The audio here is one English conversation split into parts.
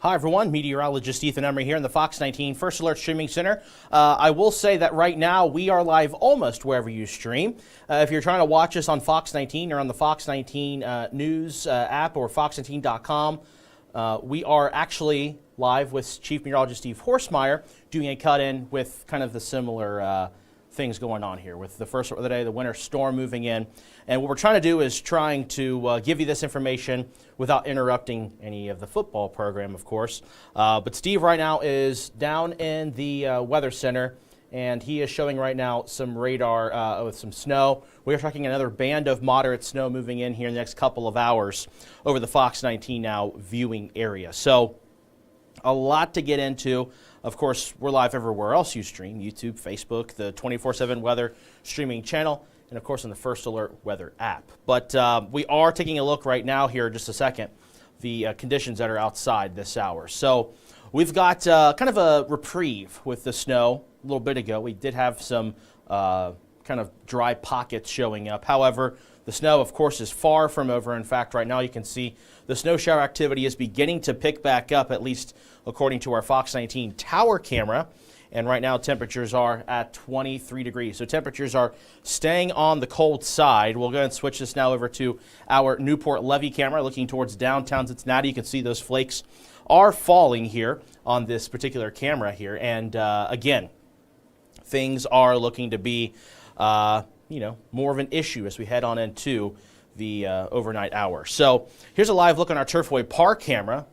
Hi everyone, Meteorologist Emery here in the Fox 19 First Alert Streaming Center. I will say that right now we are live almost wherever you stream. If you're trying to watch us on Fox 19 or on the Fox 19 News app or fox19.com, we are actually live with Chief Meteorologist Steve Horstmeyer doing a cut-in with kind of the similar things going on here with the first of the day, the winter storm moving in. And what we're trying to do is trying to give you this information without interrupting any of the football program, of course. But Steve right now is down in the weather center, and he is showing right now some radar with some snow. We are tracking another band of moderate snow moving in here in the next couple of hours over the Fox 19 Now viewing area. So a lot to get into. Of course, we're live everywhere else you stream, YouTube, Facebook, the 24/7 weather streaming channel, and of course in the First Alert weather app. But we are taking a look right now here in just a second, the conditions that are outside this hour. So we've got kind of a reprieve with the snow. A little bit ago, we did have some kind of dry pockets showing up. However, the snow, of course, is far from over. In fact, right now you can see the snow shower activity is beginning to pick back up, at least according to our Fox 19 tower camera. And right now temperatures are at 23 degrees. So temperatures are staying on the cold side. We'll go ahead and switch this now over to our Newport Levee camera looking towards downtown Cincinnati. You can see those flakes are falling here on this particular camera here. And again, things are looking to be more of an issue as we head on into the overnight hour. So here's a live look on our Turfway Park camera.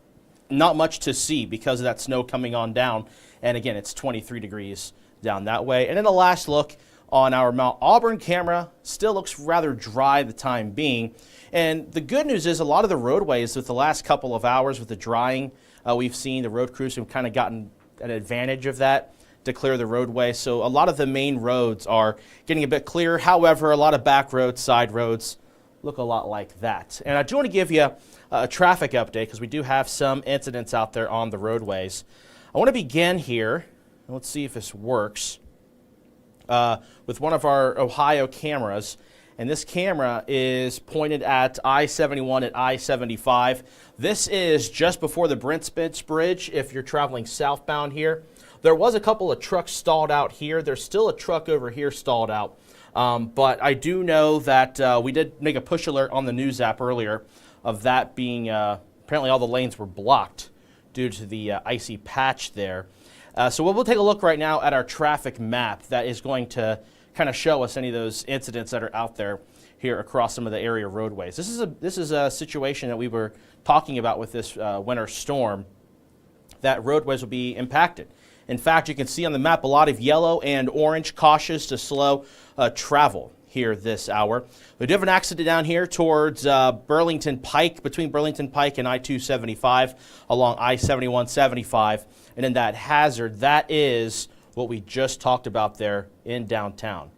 Not much to see because of that snow coming on down. And again, it's 23 degrees down that way. And then the last look on our Mount Auburn camera still looks rather dry the time being. And the good news is a lot of the roadways with the last couple of hours with the drying, we've seen the road crews have kind of gotten an advantage of that to clear the roadway. So a lot of the main roads are getting a bit clearer. However, a lot of back roads, side roads look a lot like that. And I do want to give you a traffic update because we do have some incidents out there on the roadways. I want to begin here, and let's see if this works, with one of our Ohio cameras. And this camera is pointed at I-71 at I-75. This is just before the Brent Spence Bridge if you're traveling southbound here. There was a couple of trucks stalled out here. There's still a truck over here stalled out. But I do know that we did make a push alert on the news app earlier of that being, apparently all the lanes were blocked due to the icy patch there. So we'll take a look right now at our traffic map that is going to kind of show us any of those incidents that are out there here across some of the area roadways. This is a situation that we were talking about with this winter storm, that roadways will be impacted. In fact, you can see on the map a lot of yellow and orange cautious to slow travel here this hour. We do have an accident down here towards Burlington Pike, between Burlington Pike and I-275 along I-71-75. And in that hazard, that is what we just talked about there in downtown.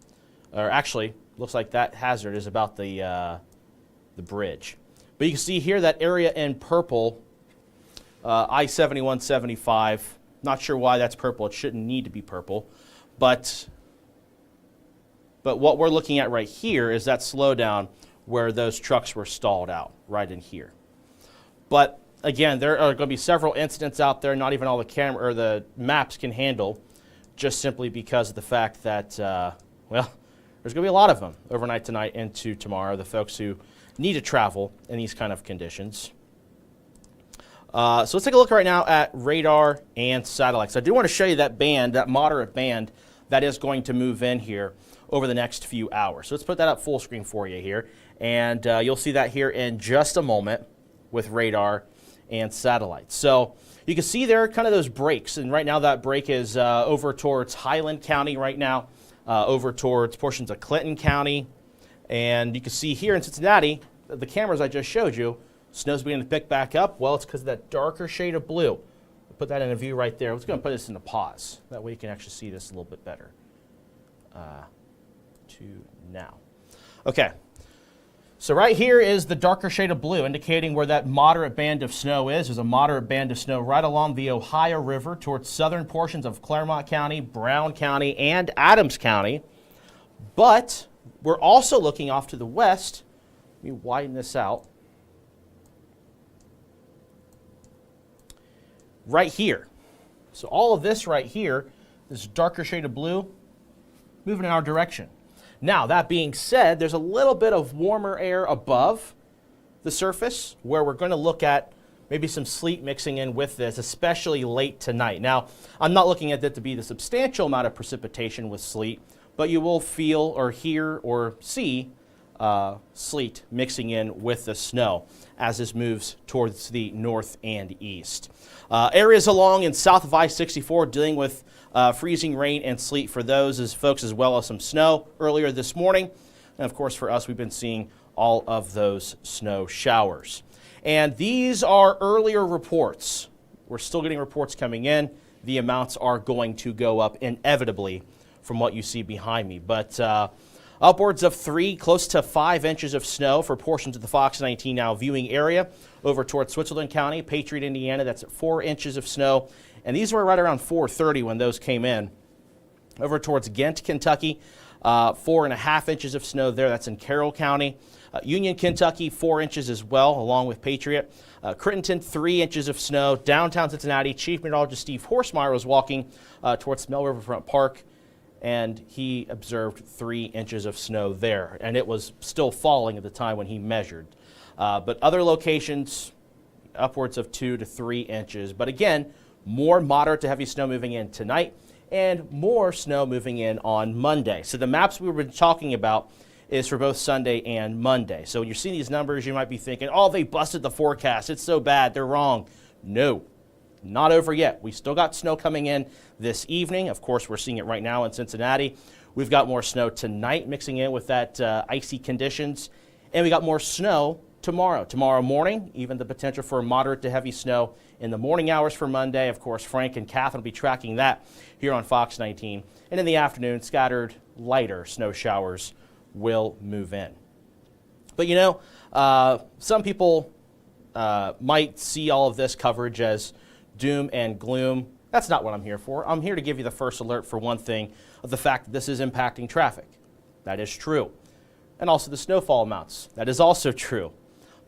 Or actually, looks like that hazard is about the bridge. But you can see here that area in purple, I-71-75. Not sure why that's purple. It shouldn't need to be purple. But what we're looking at right here is that slowdown where those trucks were stalled out, right in here. But again, there are going to be several incidents out there, not even all the camera or the maps can handle, just simply because of the fact that, there's going to be a lot of them overnight tonight into tomorrow, the folks who need to travel in these kind of conditions. So let's take a look right now at radar and satellites. I do want to show you that band, that moderate band that is going to move in here over the next few hours. So let's put that up full screen for you here. And you'll see that here in just a moment with radar and satellites. So you can see there kind of those breaks. And right now that break is over towards Highland County right now, over towards portions of Clinton County. And you can see here in Cincinnati, the cameras I just showed you, snow's beginning to pick back up. Well, it's because of that darker shade of blue. We'll put that in a view right there. Let's go and put this in a pause. That way you can actually see this a little bit better. To now. Okay. So right here is the darker shade of blue, indicating where that moderate band of snow is. There's a moderate band of snow right along the Ohio River towards southern portions of Claremont County, Brown County, and Adams County. But we're also looking off to the west. Let me widen this out. right here. So all of this right here, this darker shade of blue, moving in our direction. Now, that being said, there's a little bit of warmer air above the surface where we're going to look at maybe some sleet mixing in with this, especially late tonight. Now, I'm not looking at that to be the substantial amount of precipitation with sleet, but you will feel or hear or see sleet mixing in with the snow as this moves towards the north and east. Areas along and south of I-64 dealing with freezing rain and sleet for those as folks, as well as some snow earlier this morning. And of course, for us, we've been seeing all of those snow showers. And these are earlier reports. We're still getting reports coming in. The amounts are going to go up inevitably from what you see behind me. But upwards of 3, close to 5 inches of snow for portions of the Fox 19 now viewing area over towards Switzerland County, Patriot, Indiana. That's at 4 inches of snow. And these were right around 4:30 when those came in. Over towards Ghent, Kentucky, 4.5 inches of snow there. That's in Carroll County. Union, Kentucky, 4 inches as well, along with Patriot. Crittenton, 3 inches of snow. Downtown Cincinnati, Chief Meteorologist Steve Horsemeyer was walking towards Smell Riverfront Park, and he observed 3 inches of snow there. And it was still falling at the time when he measured. But other locations, upwards of 2 to 3 inches. But again, more moderate to heavy snow moving in tonight and more snow moving in on Monday. So the maps we were talking about is for both Sunday and Monday. So when you're seeing these numbers, you might be thinking, oh, they busted the forecast. It's so bad. They're wrong. No, not over yet. We still got snow coming in this evening. Of course, we're seeing it right now in Cincinnati. We've got more snow tonight mixing in with that icy conditions. And we got more snow tomorrow. Tomorrow morning, even the potential for moderate to heavy snow in the morning hours for Monday. Of course, Frank and Catherine will be tracking that here on Fox 19. And in the afternoon, scattered lighter snow showers will move in. But you know, some people might see all of this coverage as doom and gloom. That's not what I'm here for. I'm here to give you the first alert for one thing of the fact that this is impacting traffic. That is true. And also the snowfall amounts. That is also true.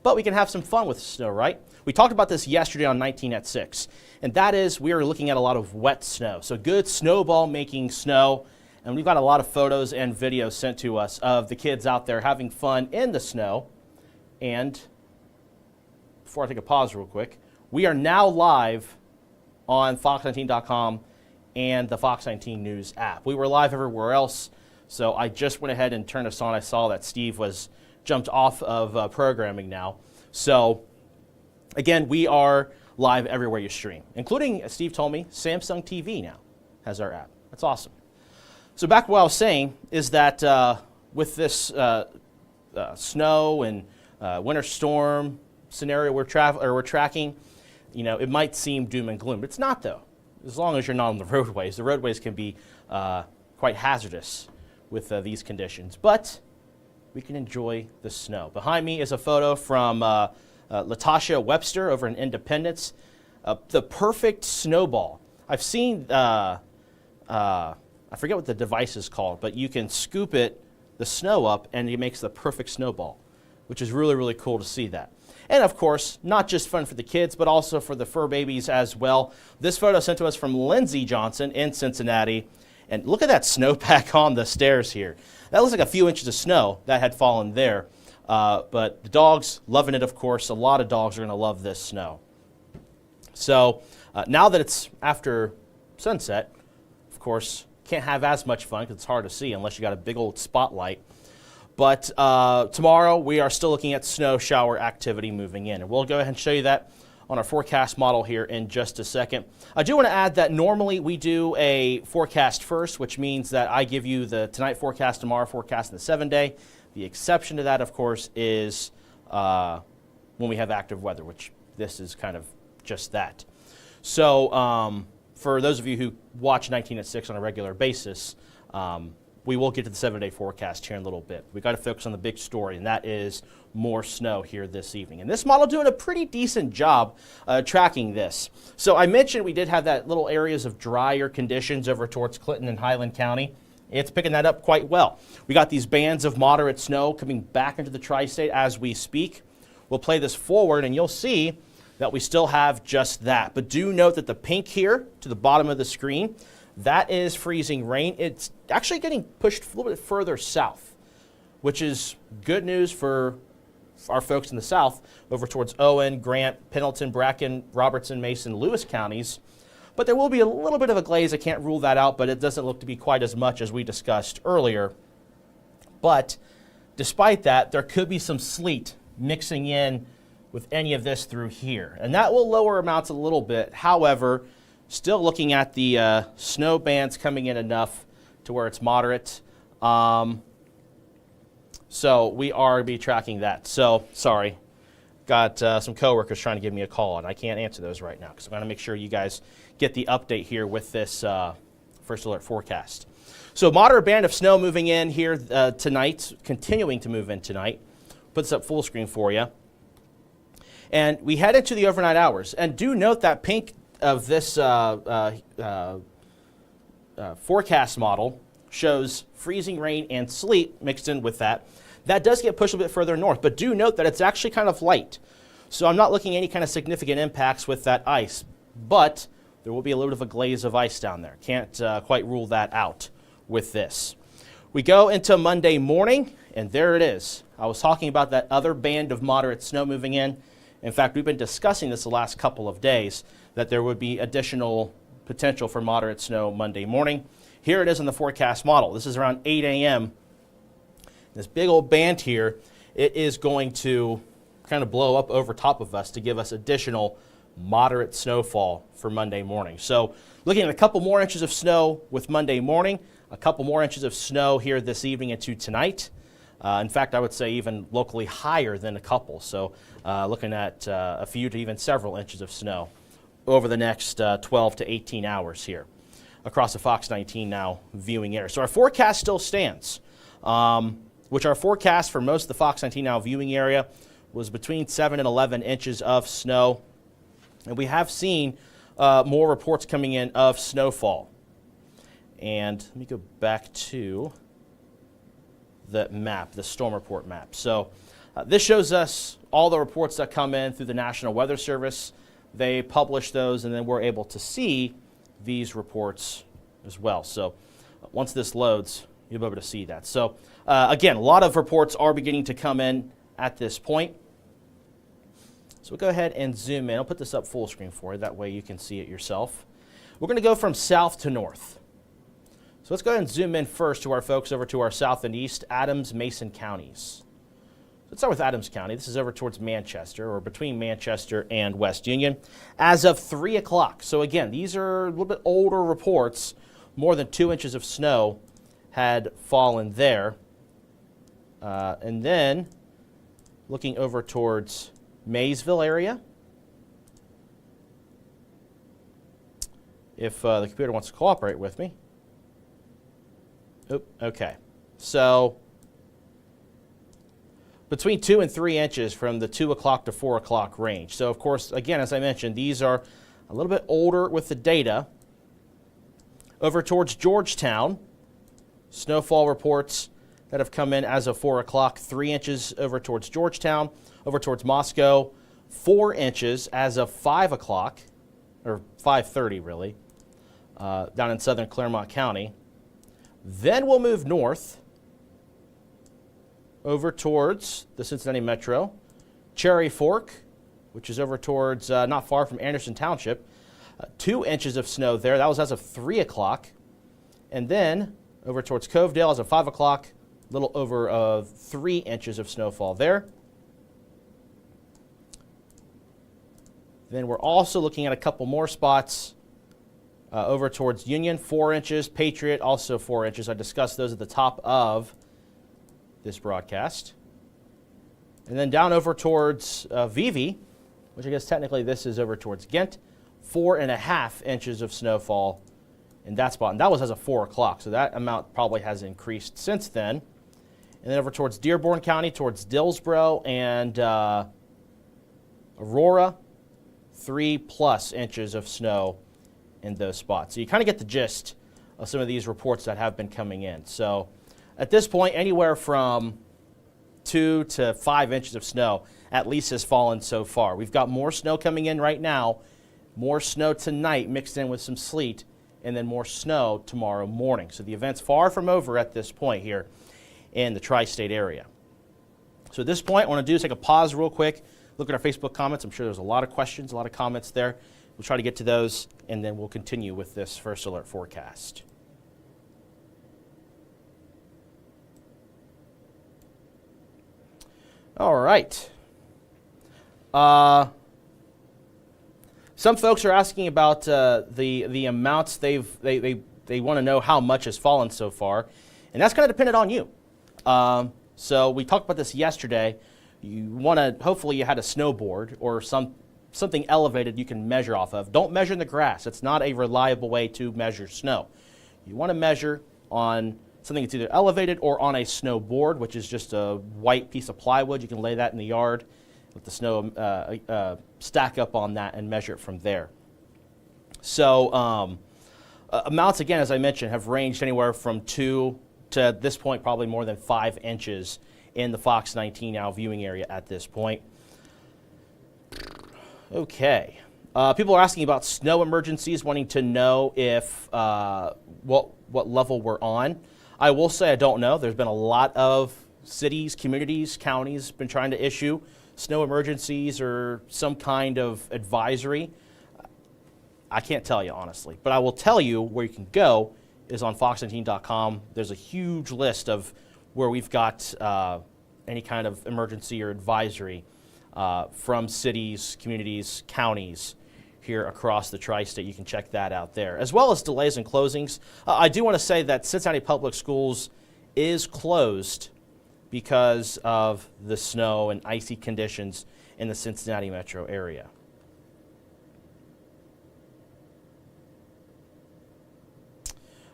But we can have some fun with snow, right? We talked about this yesterday on 19atSIX, and that is we are looking at a lot of wet snow. So good snowball making snow. And we've got a lot of photos and videos sent to us of the kids out there having fun in the snow. And before I take a pause real quick, we are now live on Fox19.com and the Fox 19 News app. We were live everywhere else, so I just went ahead and turned us on. I saw that Steve was jumped off of programming now. So again, we are live everywhere you stream, including, as Steve told me, Samsung TV now has our app. That's awesome. So back to what I was saying is that with this snow and winter storm scenario we're tracking, you know, it might seem doom and gloom, but it's not though. As long as you're not on the roadways. The roadways can be quite hazardous with these conditions, but we can enjoy the snow. Behind me is a photo from Latasha Webster over in Independence. The perfect snowball. I've seen I forget what the device is called, but you can scoop the snow up, and it makes the perfect snowball, which is really, really cool to see that. And of course, not just fun for the kids, but also for the fur babies as well. This photo sent to us from Lindsay Johnson in Cincinnati. And look at that snowpack on the stairs here. That looks like a few inches of snow that had fallen there. But the dogs loving it, of course. A lot of dogs are going to love this snow. So now that it's after sunset, of course, can't have as much fun because it's hard to see unless you got a big old spotlight. But tomorrow we are still looking at snow shower activity moving in. And we'll go ahead and show you that on our forecast model here in just a second. I do want to add that normally we do a forecast first, which means that I give you the tonight forecast, tomorrow forecast, and the 7-day. The exception to that, of course, is when we have active weather, which this is kind of just that. So for those of you who watch 19atSIX on a regular basis, we will get to the 7-day forecast here in a little bit. We've got to focus on the big story, and that is more snow here this evening. And this model doing a pretty decent job tracking this. So I mentioned we did have that little areas of drier conditions over towards Clinton and Highland County. It's picking that up quite well. We got these bands of moderate snow coming back into the tri-state as we speak. We'll play this forward, and you'll see that we still have just that. But do note that the pink here to the bottom of the screen, that is freezing rain. It's actually getting pushed a little bit further south, which is good news for our folks in the south over towards Owen, Grant, Pendleton, Bracken, Robertson, Mason, Lewis counties. But there will be a little bit of a glaze. I can't rule that out, but it doesn't look to be quite as much as we discussed earlier. But despite that, there could be some sleet mixing in with any of this through here. And that will lower amounts a little bit. However, still looking at the snow bands coming in enough to where it's moderate. So we are going to be tracking that. So, sorry. Got some coworkers trying to give me a call, and I can't answer those right now because I'm going to make sure you guys get the update here with this first alert forecast. So moderate band of snow moving in here tonight, continuing to move in tonight. Put this up full screen for you. And we head into the overnight hours. And do note that pink of this forecast model shows freezing rain and sleet mixed in with that. That does get pushed a bit further north, but do note that it's actually kind of light. So I'm not looking at any kind of significant impacts with that ice, but there will be a little bit of a glaze of ice down there. Can't quite rule that out with this. We go into Monday morning, and there it is. I was talking about that other band of moderate snow moving in. In fact, we've been discussing this the last couple of days, that there would be additional potential for moderate snow Monday morning. Here it is in the forecast model. This is around 8 a.m. This big old band here, it is going to kind of blow up over top of us to give us additional moderate snowfall for Monday morning. So looking at a couple more inches of snow with Monday morning, a couple more inches of snow here this evening into tonight. In fact, I would say even locally higher than a couple. So looking at a few to even several inches of snow over the next 12 to 18 hours here across the Fox 19 Now viewing area. So our forecast still stands. Which our forecast for most of the Fox 19 Now viewing area was between 7 and 11 inches of snow. And we have seen more reports coming in of snowfall. And let me go back to the map, the storm report map. So this shows us all the reports that come in through the National Weather Service. They publish those, and then we're able to see these reports as well. So once this loads, you'll be able to see that. So again, a lot of reports are beginning to come in at this point. So we'll go ahead and zoom in. I'll put this up full screen for you. That way you can see it yourself. We're going to go from south to north. So let's go ahead and zoom in first to our folks over to our south and east, Adams, Mason counties. Let's start with Adams County. This is over towards Manchester, or between Manchester and West Union, as of 3 o'clock. So again, these are a little bit older reports. More than 2 inches of snow had fallen there. And then looking over towards Maysville area. If the computer wants to cooperate with me. Oop, okay. So between 2 and 3 inches from the 2 o'clock to 4 o'clock range. So of course, again, as I mentioned, these are a little bit older with the data. Over towards Georgetown, snowfall reports that have come in as of 4 o'clock, 3 inches over towards Georgetown. Over towards Moscow, 4 inches as of 5 o'clock, or 5:30 really, down in southern Clermont County. Then we'll move north over towards the Cincinnati Metro, Cherry Fork, which is over towards not far from Anderson Township. 2 inches of snow there. That was as of 3 o'clock. And then over towards Covedale as of 5 o'clock, a little over 3 inches of snowfall there. Then we're also looking at a couple more spots over towards Union, 4 inches. Patriot, also 4 inches. I discussed those at the top of this broadcast. And then down over towards Vevey, which I guess technically this is over towards Ghent, 4.5 inches of snowfall in that spot. And that was as of 4 o'clock, so that amount probably has increased since then. And then over towards Dearborn County, towards Dillsboro and Aurora, 3+ inches of snow in those spots. So you kind of get the gist of some of these reports that have been coming in. So at this point, anywhere from 2 to 5 inches of snow at least has fallen so far. We've got more snow coming in right now, more snow tonight mixed in with some sleet, and then more snow tomorrow morning. So the event's far from over at this point here in the tri-state area. So at this point, what I want to do is take a pause real quick, look at our Facebook comments. I'm sure there's a lot of questions, a lot of comments there. We'll try to get to those, and then we'll continue with this first alert forecast. All right. Some folks are asking about the amounts they want to know how much has fallen so far, and that's kind of dependent on you. So we talked about this yesterday. You want to, hopefully you had a snowboard or something elevated you can measure off of. Don't measure in the grass. It's not a reliable way to measure snow. You want to measure on something that's either elevated or on a snowboard, which is just a white piece of plywood. You can lay that in the yard, let the snow stack up on that and measure it from there. So amounts, again, as I mentioned, have ranged anywhere from 2 to, at this point, probably more than 5 inches in the Fox 19 now viewing area at this point. Okay. People are asking about snow emergencies, wanting to know if what level we're on. I will say I don't know. There's been a lot of cities, communities, counties been trying to issue snow emergencies or some kind of advisory. I can't tell you, honestly. But I will tell you where you can go is on fox19.com. There's a huge list of where we've got any kind of emergency or advisory from cities, communities, counties here across the tri-state. You can check that out there, as well as delays and closings. I do want to say that Cincinnati Public Schools is closed because of the snow and icy conditions in the Cincinnati metro area.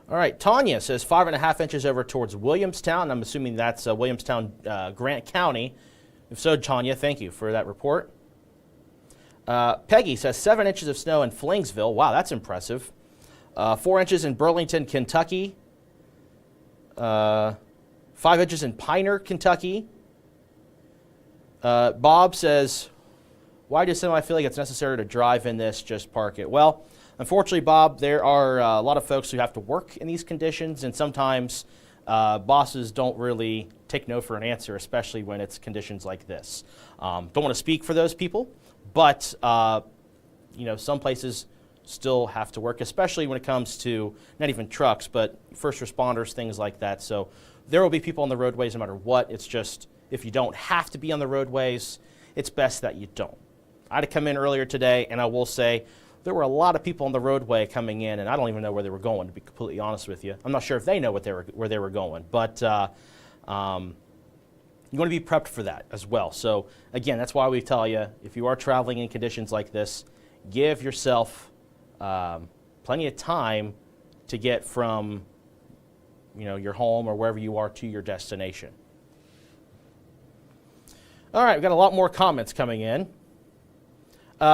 All right, Tanya says 5.5 inches over towards Williamstown. I'm assuming that's Williamstown, Grant County. If so, Tanya, thank you for that report. Peggy says 7 inches of snow in Flingsville. Wow, that's impressive. 4 inches in Burlington, Kentucky. 5 inches in Piner, Kentucky. Bob says, why does somebody feel like it's necessary to drive in this, just park it? Well, unfortunately, Bob, there are a lot of folks who have to work in these conditions, and sometimes bosses don't really take no for an answer, especially when it's conditions like this. Don't want to speak for those people, but you know, some places still have to work, especially when it comes to not even trucks, but first responders, things like that. So there will be people on the roadways no matter what. It's just, if you don't have to be on the roadways, it's best that you don't. I had to come in earlier today, and I will say there were a lot of people on the roadway coming in, and I don't even know where they were going, to be completely honest with you. I'm not sure if they know where they were going, but you want to be prepped for that as well. So again, that's why we tell you, if you are traveling in conditions like this, give yourself plenty of time to get from your home or wherever you are to your destination. All right, we've got a lot more comments coming in.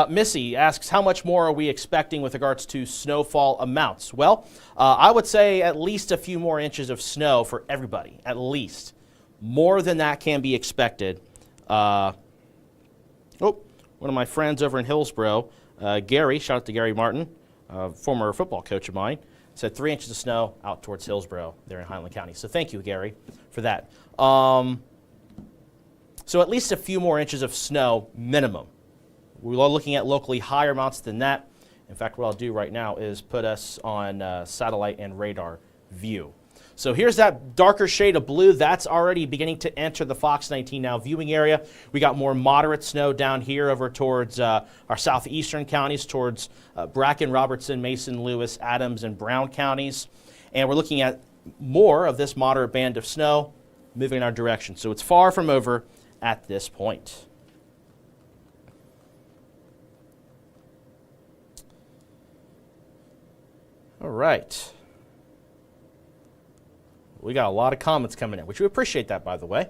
Missy asks, how much more are we expecting with regards to snowfall amounts? Well, I would say at least a few more inches of snow for everybody, at least. More than that can be expected. One of my friends over in Hillsborough, Gary, shout out to Gary Martin, former football coach of mine, said 3 inches of snow out towards Hillsborough there in Highland County. So thank you, Gary, for that. So at least a few more inches of snow minimum. We're looking at locally higher amounts than that. In fact, what I'll do right now is put us on satellite and radar view. So here's that darker shade of blue. That's already beginning to enter the Fox 19 now viewing area. We got more moderate snow down here over towards our southeastern counties, towards Bracken, Robertson, Mason, Lewis, Adams, and Brown counties. And we're looking at more of this moderate band of snow moving in our direction. So it's far from over at this point. All right. We got a lot of comments coming in, which we appreciate that, by the way.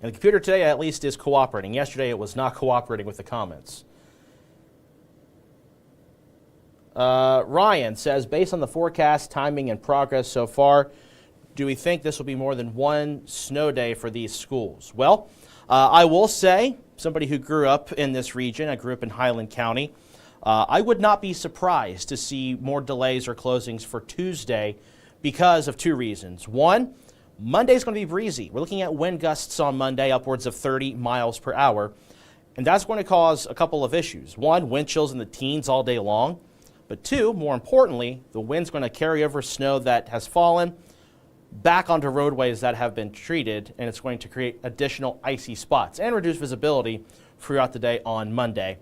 And the computer today at least is cooperating. Yesterday it was not cooperating with the comments. Ryan says, based on the forecast, timing, and progress so far, do we think this will be more than one snow day for these schools? Well, I will say, somebody who grew up in this region, I grew up in Highland County, I would not be surprised to see more delays or closings for Tuesday because of two reasons. One, Monday's going to be breezy. We're looking at wind gusts on Monday upwards of 30 miles per hour, and that's going to cause a couple of issues. One, wind chills in the teens all day long, but two, more importantly, the wind's going to carry over snow that has fallen back onto roadways that have been treated, and it's going to create additional icy spots and reduce visibility throughout the day on Monday.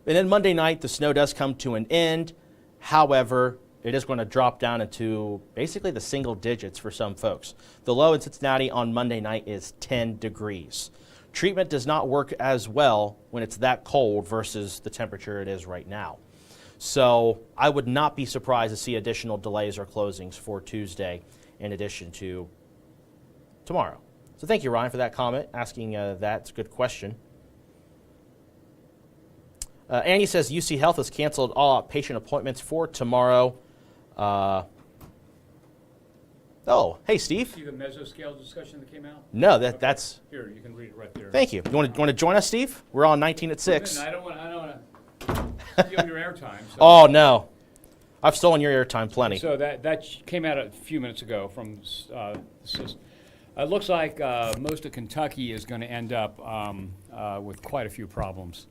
And then Monday night, the snow does come to an end. However, it is going to drop down into basically the single digits for some folks. The low in Cincinnati on Monday night is 10 degrees. Treatment does not work as well when it's that cold versus the temperature it is right now. So I would not be surprised to see additional delays or closings for Tuesday in addition to tomorrow. So thank you, Ryan, for that comment, asking that. It's a good question. Annie says UC Health has canceled all outpatient appointments for tomorrow. Oh, hey, Steve. See the Meso-scale discussion that came out? No, that's... Here, you can read it right there. Thank you. You want to join us, Steve? We're on 19atSIX. I don't want to give your airtime. So. Oh, no. I've stolen your airtime plenty. So that came out a few minutes ago from it looks like most of Kentucky is going to end up with quite a few problems.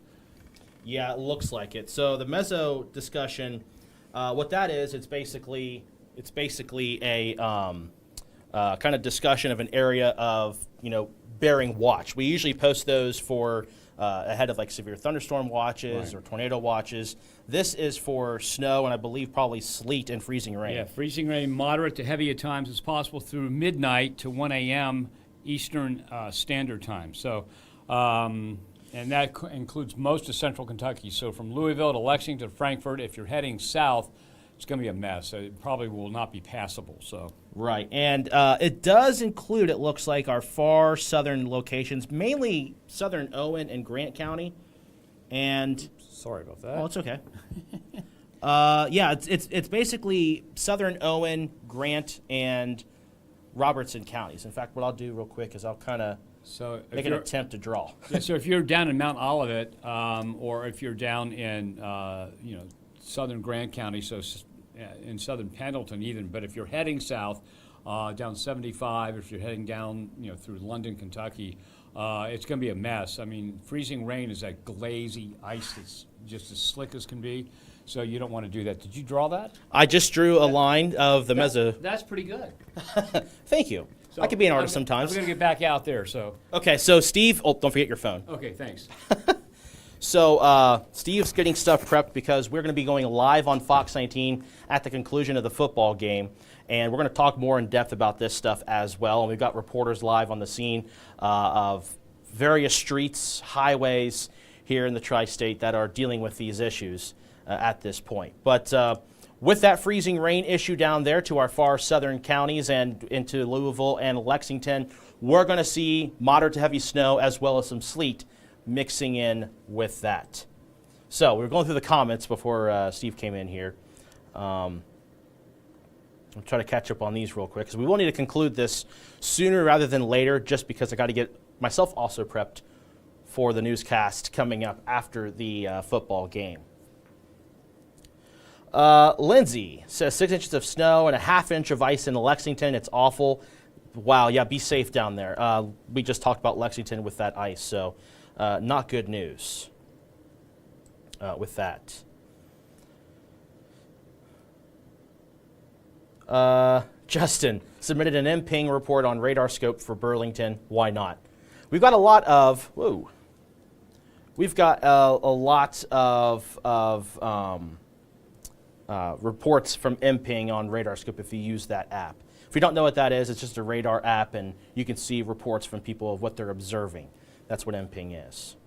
Yeah, it looks like it. So the Meso discussion, what that is, it's basically a kind of discussion of an area of, bearing watch. We usually post those for ahead of like severe thunderstorm watches or tornado watches. This is for snow and I believe probably sleet and freezing rain. Yeah, freezing rain, moderate to heavy at times as possible through midnight to 1 a.m. Eastern Standard Time. So. And that includes most of central Kentucky. So from Louisville to Lexington to Frankfort, if you're heading south, it's going to be a mess. It probably will not be passable. So right, and it does include, it looks like, our far southern locations, mainly southern Owen and Grant County. And sorry about that. Oh, it's okay. Yeah, it's basically southern Owen, Grant, and Robertson counties. In fact, what I'll do real quick is I'll kind of make an attempt to draw. Yeah, so if you're down in Mount Olivet, or if you're down in southern Grant County, so in southern Pendleton even, but if you're heading south, down 75, if you're heading down through London, Kentucky, it's going to be a mess. I mean, freezing rain is that glazy ice that's just as slick as can be. So you don't want to do that. Did you draw that? I just drew a line of the Meso. That's pretty good. Thank you. So I could be an artist sometimes. I'm going to get back out there. So okay, so Steve, don't forget your phone. Okay, thanks. So Steve's getting stuff prepped because we're going to be going live on Fox 19 at the conclusion of the football game, and we're going to talk more in depth about this stuff as well. And we've got reporters live on the scene of various streets, highways here in the tri-state that are dealing with these issues at this point. But with that freezing rain issue down there to our far southern counties and into Louisville and Lexington, we're going to see moderate to heavy snow as well as some sleet mixing in with that. So we were going through the comments before Steve came in here. I'll try to catch up on these real quick because we will need to conclude this sooner rather than later just because I got to get myself also prepped for the newscast coming up after the football game. Lindsay says 6 inches of snow and a ½ inch of ice in Lexington. It's awful. Wow, yeah, be safe down there. We just talked about Lexington with that ice, so not good news with that. Justin submitted an MPing report on radar scope for Burlington. Why not? We've got a lot of, we've got a lot of reports from MPing on radar scope if you use that app. If you don't know what that is, it's just a radar app and you can see reports from people of what they're observing. That's what MPing is.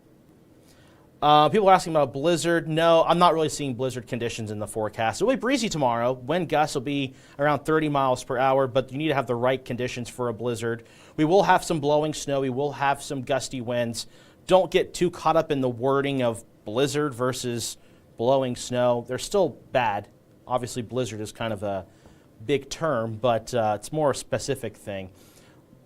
People are asking about blizzard. No, I'm not really seeing blizzard conditions in the forecast. It will be breezy tomorrow. Wind gusts will be around 30 miles per hour, but you need to have the right conditions for a blizzard. We will have some blowing snow. We will have some gusty winds. Don't get too caught up in the wording of blizzard versus blowing snow. They're still bad. Obviously, blizzard is kind of a big term, but it's more a specific thing.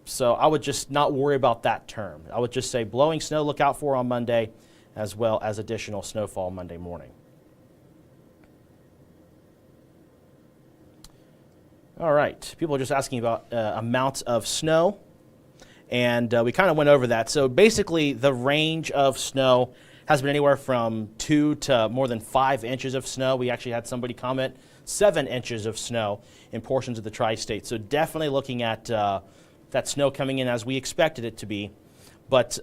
So I would just not worry about that term. I would just say blowing snow, look out for on Monday, as well as additional snowfall Monday morning. All right, people are just asking about amounts of snow, and we kind of went over that. So basically, the range of snow has been anywhere from 2 to more than 5 inches of snow. We actually had somebody comment 7 inches of snow in portions of the tri-state. So definitely looking at that snow coming in as we expected it to be, but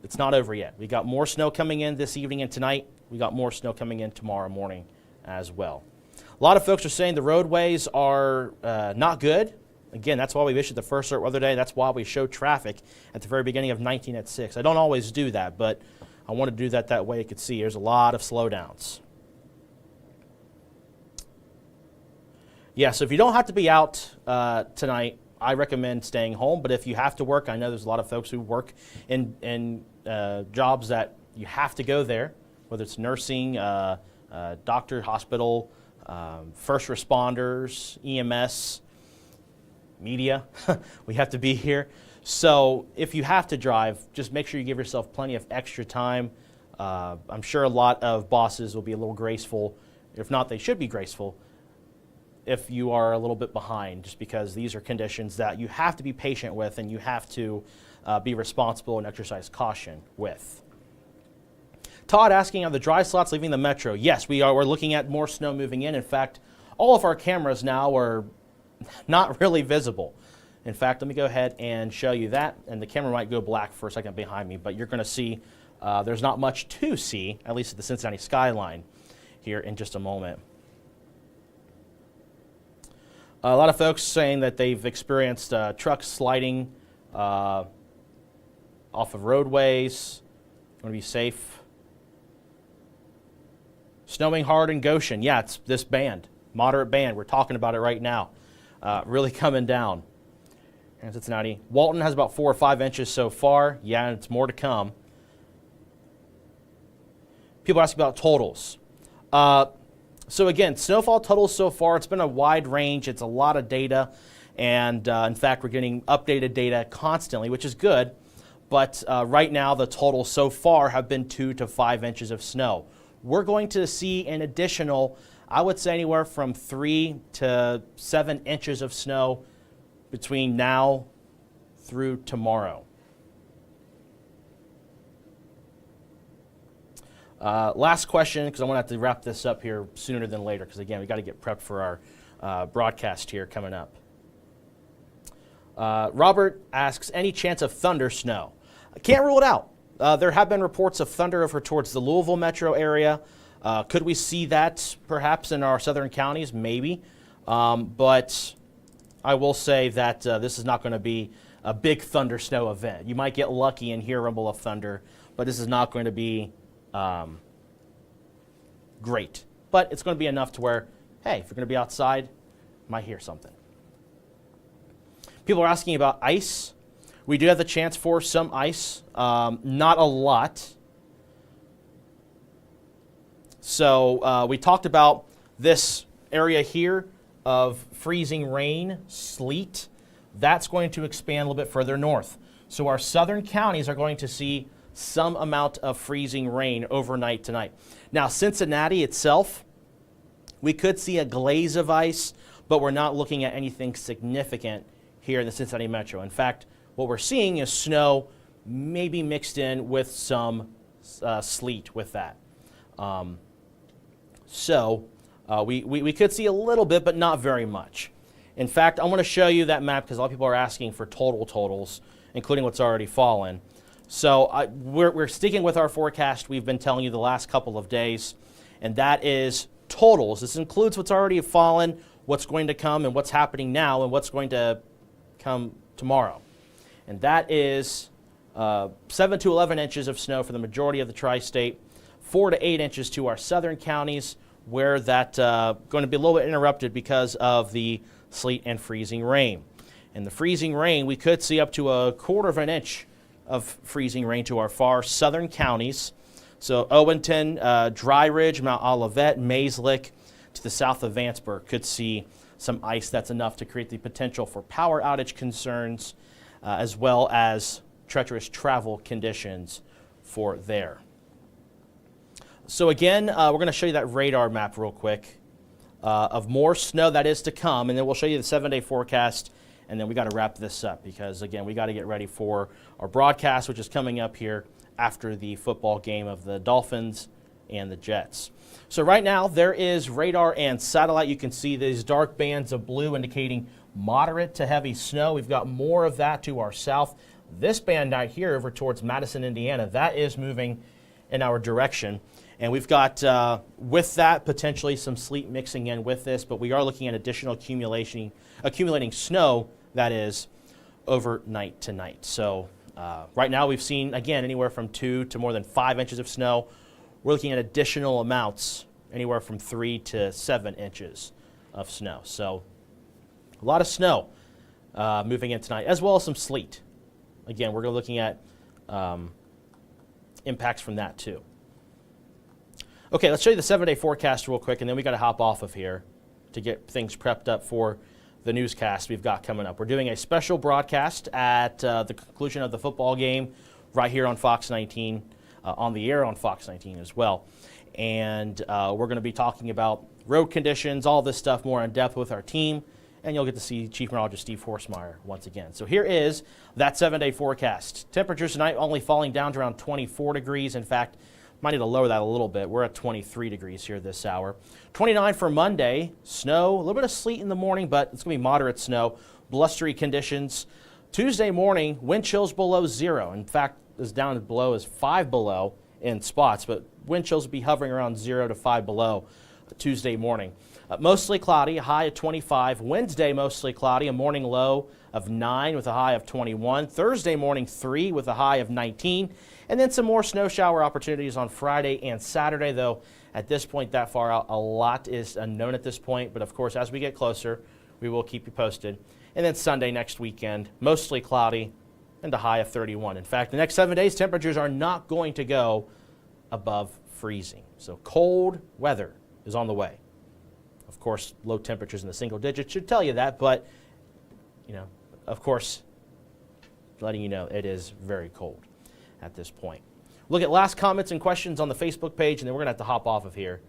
it's not over yet. We got more snow coming in this evening and tonight. We got more snow coming in tomorrow morning as well. A lot of folks are saying the roadways are not good. Again, that's why we issued the first alert weather day. That's why we showed traffic at the very beginning of 19 at 6. I don't always do that, but I wanted to do that way you could see. There's a lot of slowdowns. Yeah, so if you don't have to be out tonight, I recommend staying home. But if you have to work, I know there's a lot of folks who work in jobs that you have to go there, whether it's nursing, doctor, hospital, first responders, EMS, media. We have to be here. So if you have to drive, just make sure you give yourself plenty of extra time. I'm sure a lot of bosses will be a little graceful. If not, they should be graceful if you are a little bit behind, just because these are conditions that you have to be patient with and you have to be responsible and exercise caution with. Todd asking, are the dry slots leaving the metro? Yes, we're looking at more snow moving in. In fact, all of our cameras now are not really visible. In fact, let me go ahead and show you that, and the camera might go black for a second behind me, but you're going to see there's not much to see, at least at the Cincinnati skyline here in just a moment. A lot of folks saying that they've experienced trucks sliding off of roadways. Want to be safe. Snowing hard in Goshen. Yeah, it's this band, moderate band. We're talking about it right now. Really coming down. And Cincinnati. Walton has about 4 or 5 inches so far. Yeah, and it's more to come. People ask about totals. So again, snowfall totals so far, it's been a wide range. It's a lot of data. And in fact, we're getting updated data constantly, which is good. But right now, the totals so far have been 2 to 5 inches of snow. We're going to see an additional, I would say anywhere from 3 to 7 inches of snow between now through tomorrow. Last question, because I want to have to wrap this up here sooner than later, because again, we got to get prepped for our broadcast here coming up. Robert asks, any chance of thunder snow? I can't rule it out. There have been reports of thunder over towards the Louisville metro area. Could we see that perhaps in our southern counties? Maybe. But I will say that this is not going to be a big thunder snow event. You might get lucky and hear a rumble of thunder, but this is not going to be great. But it's going to be enough to where, hey, if you're going to be outside, you might hear something. People are asking about ice. We do have the chance for some ice, not a lot. So we talked about this area here of freezing rain, sleet. That's going to expand a little bit further north. So our southern counties are going to see some amount of freezing rain overnight tonight. Now, Cincinnati itself, we could see a glaze of ice, but we're not looking at anything significant here in the Cincinnati metro. In fact, what we're seeing is snow maybe mixed in with some sleet with that. We could see a little bit, but not very much. In fact, I want to show you that map because a lot of people are asking for totals, including what's already fallen. So we're sticking with our forecast we've been telling you the last couple of days, and that is totals. This includes what's already fallen, what's going to come, and what's happening now, and what's going to come tomorrow. And that is 7 to 11 inches of snow for the majority of the tri-state, 4 to 8 inches to our southern counties, where that's going to be a little bit interrupted because of the sleet and freezing rain. And the freezing rain, we could see up to 1/4 of an inch of freezing rain to our far southern counties. So Owenton, Dry Ridge, Mount Olivet, Maeslick, to the south of Vanceburg could see some ice that's enough to create the potential for power outage concerns, as well as treacherous travel conditions for there. So again, we're going to show you that radar map real quick of more snow that is to come, and then we'll show you the 7-day forecast, and then we got to wrap this up because, again, we got to get ready for our broadcast, which is coming up here after the football game of the Dolphins and the Jets. So right now, there is radar and satellite. You can see these dark bands of blue indicating moderate to heavy snow. We've got more of that to our south. This band out here over towards Madison, Indiana, that is moving in our direction. And we've got, with that, potentially some sleet mixing in with this, but we are looking at additional accumulating snow, that is, overnight tonight. So right now we've seen, again, anywhere from 2 to more than 5 inches of snow. We're looking at additional amounts, anywhere from 3 to 7 inches of snow. So a lot of snow moving in tonight, as well as some sleet. Again, we're looking at impacts from that too. Okay, let's show you the 7-day forecast real quick, and then we got to hop off of here to get things prepped up for the newscast we've got coming up. We're doing a special broadcast at the conclusion of the football game right here on Fox 19, on the air on Fox 19 as well. And we're going to be talking about road conditions, all this stuff more in depth with our team, and you'll get to see Chief Meteorologist Steve Forsmeyer once again. So here is that 7-day forecast. Temperatures tonight only falling down to around 24 degrees. In fact, might need to lower that a little bit. We're at 23 degrees here this hour. 29 for Monday. Snow, a little bit of sleet in the morning, but it's going to be moderate snow. Blustery conditions. Tuesday morning, wind chills below 0. In fact, as down as below as 5 below in spots, but wind chills will be hovering around 0 to 5 below Tuesday morning. Mostly cloudy, a high of 25. Wednesday, mostly cloudy, a morning low of 9 with a high of 21. Thursday morning, 3 with a high of 19. And then some more snow shower opportunities on Friday and Saturday, though at this point that far out, a lot is unknown at this point. But of course, as we get closer, we will keep you posted. And then Sunday next weekend, mostly cloudy and a high of 31. In fact, the next 7 days, temperatures are not going to go above freezing. So cold weather is on the way. Of course, low temperatures in the single digits should tell you that, but, you know, of course, letting you know it is very cold at this point. Look at last comments and questions on the Facebook page, and then we're going to have to hop off of here.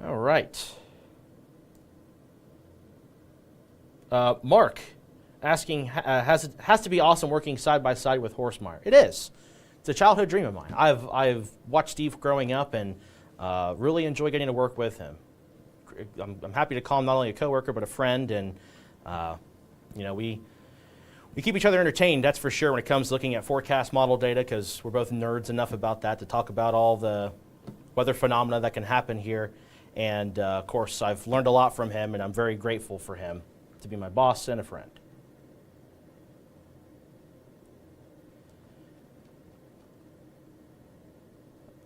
All right. Mark asking, has to be awesome working side by side with Forsmeyer. It is. It's a childhood dream of mine. I've watched Steve growing up and really enjoy getting to work with him. I'm happy to call him not only a coworker but a friend, and you know, we keep each other entertained, that's for sure, when it comes to looking at forecast model data, because we're both nerds enough about that to talk about all the weather phenomena that can happen here. And of course, I've learned a lot from him, and I'm very grateful for him to be my boss and a friend.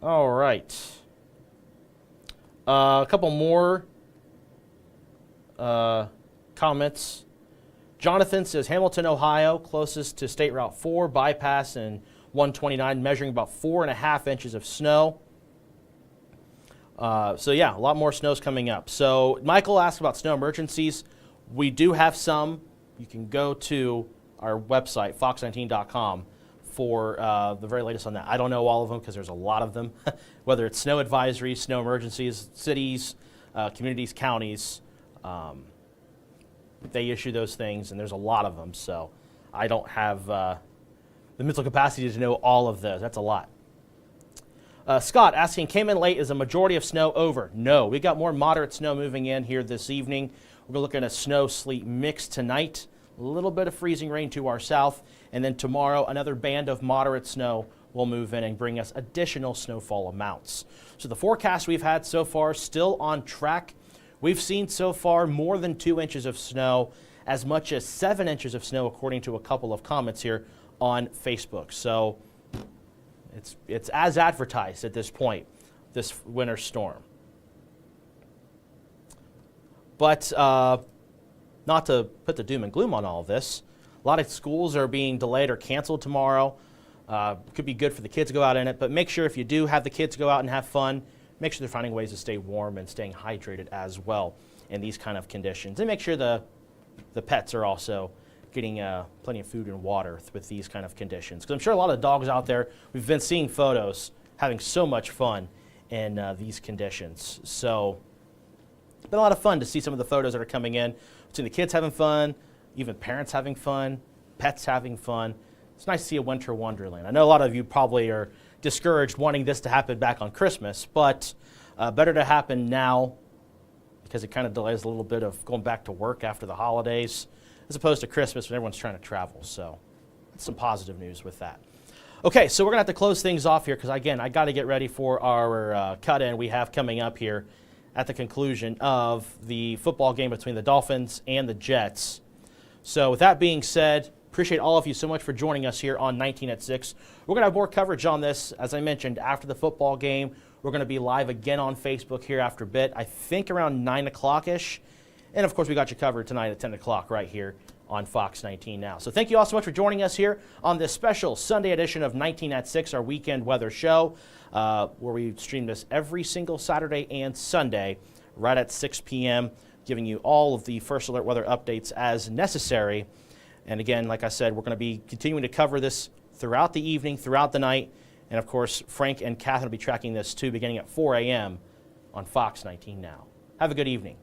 All right. A couple more comments. Jonathan says Hamilton, Ohio, closest to State Route 4, bypass and 129, measuring about 4.5 inches of snow. So yeah, a lot more snow's coming up. So Michael asked about snow emergencies. We do have some. You can go to our website, fox19.com, for the very latest on that. I don't know all of them because there's a lot of them, whether it's snow advisories, snow emergencies, cities, communities, counties. They issue those things, and there's a lot of them. So I don't have the mental capacity to know all of those. That's a lot. Scott asking, came in late, is a majority of snow over? No, we got more moderate snow moving in here this evening. We're looking at a snow-sleet mix tonight, a little bit of freezing rain to our south, and then tomorrow another band of moderate snow will move in and bring us additional snowfall amounts. So the forecast we've had so far still on track. We've seen so far more than 2 inches of snow, as much as 7 inches of snow, according to a couple of comments here on Facebook. So it's as advertised at this point, this winter storm. But not to put the doom and gloom on all of this, a lot of schools are being delayed or canceled tomorrow. Could be good for the kids to go out in it, but make sure if you do have the kids go out and have fun, make sure they're finding ways to stay warm and staying hydrated as well in these kind of conditions. And make sure the pets are also getting plenty of food and water with these kind of conditions. Because I'm sure a lot of dogs out there, we've been seeing photos, having so much fun in these conditions. So it's been a lot of fun to see some of the photos that are coming in. Seeing the kids having fun, even parents having fun, pets having fun. It's nice to see a winter wonderland. I know a lot of you probably are discouraged wanting this to happen back on Christmas, but better to happen now because it kind of delays a little bit of going back to work after the holidays as opposed to Christmas when everyone's trying to travel. So that's some positive news with that. Okay, so we're going to have to close things off here because, again, I got to get ready for our cut-in we have coming up here at the conclusion of the football game between the Dolphins and the Jets. So with that being said, appreciate all of you so much for joining us here on 19atSIX. We're going to have more coverage on this, as I mentioned, after the football game. We're going to be live again on Facebook here after a bit, I think around 9 o'clock-ish. And, of course, we got you covered tonight at 10 o'clock right here on Fox 19 now. So thank you all so much for joining us here on this special Sunday edition of 19atSIX, our weekend weather show, where we stream this every single Saturday and Sunday right at 6 p.m., giving you all of the First Alert weather updates as necessary. And again, like I said, we're going to be continuing to cover this throughout the evening, throughout the night. And of course, Frank and Catherine will be tracking this too, beginning at 4 a.m. on Fox 19 now. Have a good evening.